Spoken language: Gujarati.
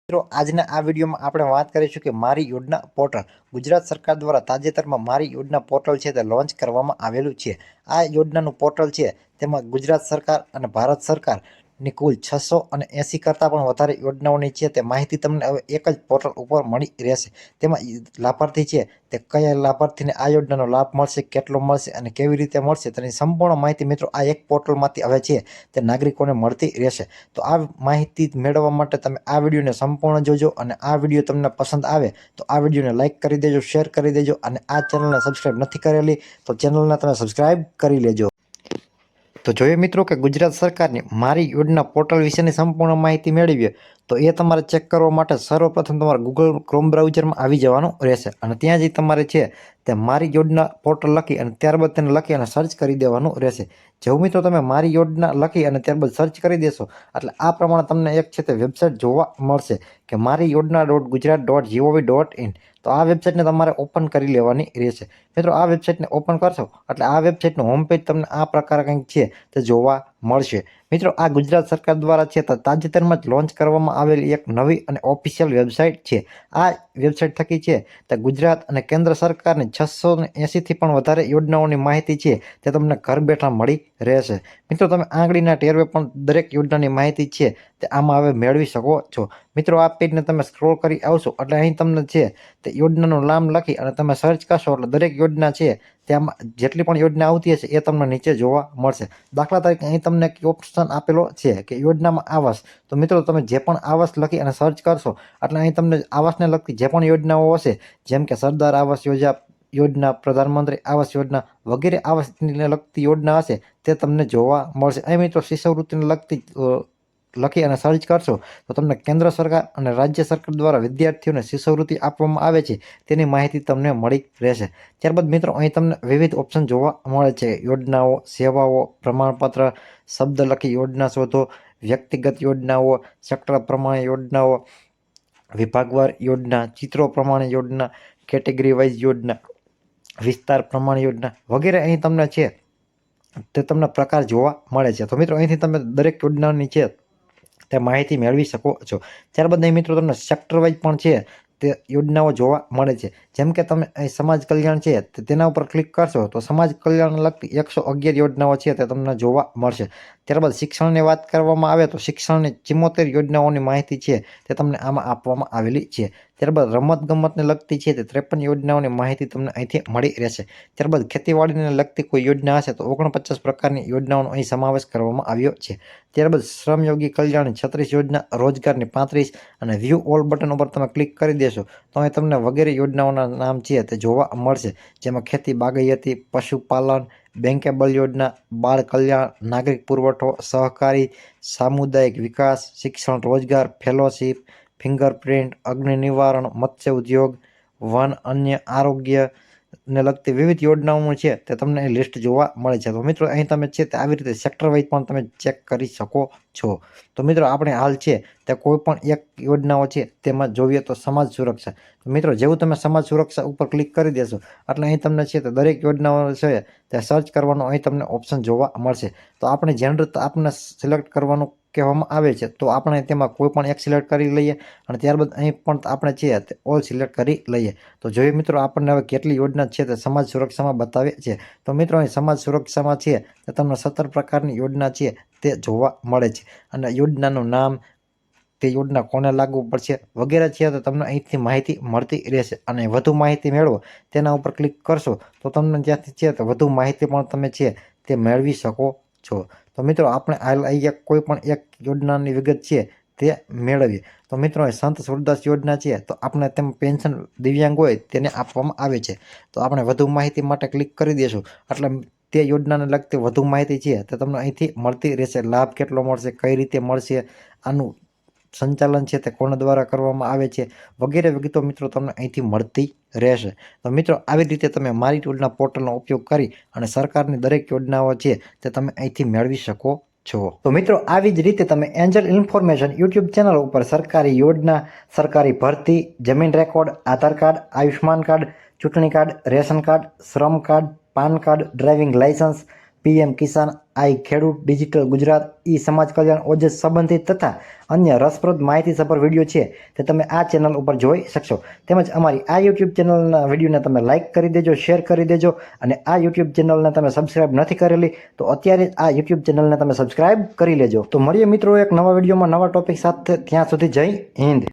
મિત્રો આજના આ વિડીયોમાં આપણે વાત કરીશું કે મારી યોજના પોર્ટલ ગુજરાત સરકાર દ્વારા તાજેતરમાં મારી યોજના પોર્ટલ છે તે લોન્ચ કરવામાં આવેલું છે। આ યોજનાનું પોર્ટલ છે તેમાં ગુજરાત સરકાર અને ભારત સરકારની કુલ 680 કરતાં પણ વધારે યોજનાઓની છે તે માહિતી તમને હવે એક જ પોર્ટલ ઉપર મળી રહેશે। તેમાં લાભાર્થી છે તે કયા લાભાર્થીને આ યોજનાનો લાભ મળશે, કેટલો મળશે અને કેવી રીતે મળશે તેની સંપૂર્ણ માહિતી મિત્રો આ એક પોર્ટલમાંથી હવે છે તે નાગરિકોને મળતી રહેશે। તો આ માહિતી મેળવવા માટે તમે આ વિડીયોને સંપૂર્ણ જોજો અને આ વિડીયો તમને પસંદ આવે તો આ વિડીયોને લાઇક કરી દેજો, શેર કરી દેજો અને આ ચેનલને સબસ્ક્રાઇબ નથી કરેલી તો ચેનલને તમે સબસ્ક્રાઇબ કરી લેજો। તો જોઈએ મિત્રો કે ગુજરાત સરકારની મારી યોજના પોર્ટલ વિશેની સંપૂર્ણ માહિતી મેળવીએ તો એ તમારે ચેક કરવા માટે સર્વપ્રથમ તમારે ગૂગલ ક્રોમ બ્રાઉઝરમાં આવી જવાનું રહેશે અને ત્યાં જ તમારે છે તે મારી યોજના પોર્ટલ લખી અને ત્યારબાદ તેને લખી અને સર્ચ કરી દેવાનું રહેશે। જેવું મિત્રો તમે મારી યોજના લખી અને ત્યારબાદ સર્ચ કરી દેશો એટલે આ પ્રમાણે તમને એક છે તે વેબસાઇટ જોવા મળશે કે મારી યોજના.ગુજરાત.gov.in। તો આ વેબસાઇટને તમારે ઓપન કરી લેવાની રહેશે। મિત્રો આ વેબસાઇટને ઓપન કરશો એટલે આ વેબસાઇટનું હોમ પેજ તમને આ પ્રકારે કંઈક છે તે જોવા મળશે। મિત્રો આ ગુજરાત સરકાર દ્વારા છે તાજેતરમાં જ લોન્ચ કરવામાં આવેલી એક નવી અને ઓફિશિયલ વેબસાઇટ છે। આ વેબસાઇટ થકી છે તે ગુજરાત અને કેન્દ્ર સરકારની 680થી પણ વધારે યોજનાઓની માહિતી છે તે તમને ઘર બેઠા મળી રહેશે। મિત્રો તમે આંગળીના ટેરવે પણ દરેક યોજનાની માહિતી છે તે આમાં હવે મેળવી શકો છો। મિત્રો આ પેજને તમે સ્ક્રોલ કરી આવશો એટલે અહીં તમને છે તે યોજનાનું નામ લખી અને તમે સર્ચ કરશો એટલે દરેક યોજના છે તેમાં જેટલી પણ યોજના આવતી હશે એ તમને નીચે જોવા મળશે। દાખલા તરીકે અહીં તમને એક ઓપ્શન આપેલો છે કે યોજનામાં આવાસ। તો મિત્રો તમે જે પણ આવાસ લખી અને સર્ચ કરશો એટલે અહીં તમને આવાસને લગતી જે પણ યોજનાઓ હશે જેમ કે સરદાર આવાસ યોજના, પ્રધાનમંત્રી આવાસ યોજના વગેરે આવાસને લગતી યોજના હશે તે તમને જોવા મળશે। અહીં મિત્રો શિષ્યવૃત્તિને લગતી લખી અને સર્ચ કરશો તો તમને કેન્દ્ર સરકાર અને રાજ્ય સરકાર દ્વારા વિદ્યાર્થીઓને શિષ્યવૃત્તિ આપવામાં આવે છે તેની માહિતી તમને મળી રહેશે। ત્યારબાદ મિત્રો અહીં તમને વિવિધ ઓપ્શન જોવા મળે છે યોજનાઓ, સેવાઓ, પ્રમાણપત્ર, શબ્દ લખી યોજના શોધો, વ્યક્તિગત યોજનાઓ, સેક્ટર પ્રમાણે યોજનાઓ, વિભાગવાર યોજના, ચિત્રો પ્રમાણે યોજના, કેટેગરી વાઇઝ યોજના, વિસ્તાર પ્રમાણે યોજના વગેરે અહીં તમને છે તે તમને પ્રકાર જોવા મળે છે। તો મિત્રો અહીંથી તમે દરેક યોજનાની છે તે માહિતી મેળવી શકો છો। ત્યારબાદ અહીં મિત્રો તમને સેક્ટર વાઇઝ પણ છે તે યોજનાઓ જોવા મળે છે। જેમ કે તમે અહીં સમાજ કલ્યાણ છે તેના ઉપર ક્લિક કરશો તો સમાજ કલ્યાણને લગતી 111 યોજનાઓ છે તે તમને જોવા મળશે। ત્યારબાદ શિક્ષણની વાત કરવામાં આવે તો શિક્ષણની 74 યોજનાઓની માહિતી છે તે તમને આમાં આપવામાં આવેલી છે। ત્યારબાદ રમત ગમતને લગતી છે તે 53 યોજનાઓની માહિતી તમને અહીંથી મળી રહેશે। ત્યારબાદ ખેતીવાડીને લગતી કોઈ યોજના હશે તો 49 પ્રકારની યોજનાઓનો અહીં સમાવેશ કરવામાં આવ્યો છે। ત્યારબાદ શ્રમયોગી કલ્યાણની 36 યોજના, રોજગારની 35 અને વ્યૂ ઓલ બટન ઉપર તમે ક્લિક કરી દેશો તો અહીં તમને વગેરે યોજનાઓના નામ છે તે જોવા મળશે જેમાં ખેતી બાગાયતી, પશુપાલન, બેંકેબલ યોજના, બાળ કલ્યાણ, નાગરિક પુરવઠો, સહકારી, સામુદાયિક વિકાસ, શિક્ષણ, રોજગાર, ફેલોશિપ, ફિંગરપ્રિન્ટ, અગ્નિ નિવારણ, મત્સ્ય ઉદ્યોગ, વન, અન્ય, આરોગ્ય ને લગતી વિવિધ યોજનાઓ છે તે તમને અહીં લિસ્ટ જોવા મળે છે। તો મિત્રો અહીં તમે છે તે આવી રીતે સેક્ટર વાઇઝ પણ તમે ચેક કરી શકો છો। તો મિત્રો આપણે હાલ છે તે કોઈ પણ એક યોજનાઓ છે તેમાં જોઈએ તો સમાજ સુરક્ષા। તો મિત્રો જેવું તમે સમાજ સુરક્ષા ઉપર ક્લિક કરી દેશો એટલે અહીં તમને છે તે દરેક યોજનાઓ છે તે સર્ચ કરવાનો અહીં તમને ઓપ્શન જોવા મળશે। તો આપણે જેનરલ આપણને સિલેક્ટ કરવાનું કહેવામાં આવે છે તો આપણે તેમાં કોઈ પણ એક સિલેક્ટ કરી લઈએ અને ત્યારબાદ અહીં પણ આપણે છે તે ઓલ સિલેક્ટ કરી લઈએ। તો જોઈએ મિત્રો આપણને હવે કેટલી યોજના છે તે સમાજ સુરક્ષામાં બતાવે છે। તો મિત્રો અહીં સમાજ સુરક્ષામાં છે તે તમને 17 પ્રકારની યોજના છે તે જોવા મળે છે અને યોજનાનું નામ, તે યોજના કોને લાગુ પડશે વગેરે છે તો તમને અહીંથી માહિતી મળતી રહેશે। અને વધુ માહિતી મેળવો તેના ઉપર ક્લિક કરશો તો તમને ત્યાંથી છે તો વધુ માહિતી પણ તમે છે તે મેળવી શકો છો। તો મિત્રો આપણે હાલ અહીંયા કોઈ પણ એક યોજનાની વિગત છે તે મેળવીએ। તો મિત્રો સંત સુરદાસ યોજના છે તો આપણે તેમ પેન્શન દિવ્યાંગ હોય તેને આપવામાં આવે છે। તો આપણે વધુ માહિતી માટે ક્લિક કરી દઈશું એટલે તે યોજનાને લગતી વધુ માહિતી છે તે તમને અહીંથી મળતી રહેશે। લાભ કેટલો મળશે, કઈ રીતે મળશે, આનું સંચાલન છે તે કોના દ્વારા કરવામાં આવે છે વગેરે વિગતો મિત્રો તમને અહીંથી મળતી રહેશે। તો મિત્રો આવી રીતે તમે મારી યોજના પોર્ટલનો ઉપયોગ કરી અને સરકારની દરેક યોજનાઓ છે તે તમે અહીંથી મેળવી શકો છો। તો મિત્રો આવી જ રીતે તમે એન્જલ ઇન્ફોર્મેશન યુટ્યુબ ચેનલ ઉપર સરકારી યોજના, સરકારી ભરતી, જમીન record, Aadhaar card, Ayushman card, ચૂંટણી કાર્ડ, રેશન કાર્ડ, શ્રમ card, PAN card, driving licence, PM Kisan, I Khedut, digital Gujarat, ઈ સમાજ કલ્યાણ, ઓજસ સંબંધિત તથા અન્ય રસપ્રદ માહિતીસભર વિડીયો છે તે તમે આ ચેનલ ઉપર જોઈ શકશો. તેમજ અમારી આ યુટ્યુબ ચેનલના વિડીયોને તમે લાઇક કરી દેજો, શેર કરી દેજો અને આ યુટ્યુબ ચેનલને તમે સબસ્ક્રાઇબ નથી કરેલી તો અત્યારે આ યુટ્યુબ ચેનલને તમે સબસ્ક્રાઇબ કરી લેજો. તો મળીએ મિત્રો એક નવા વિડીયોમાં નવા ટોપિક સાથે. ત્યાં સુધી જય હિન્દ.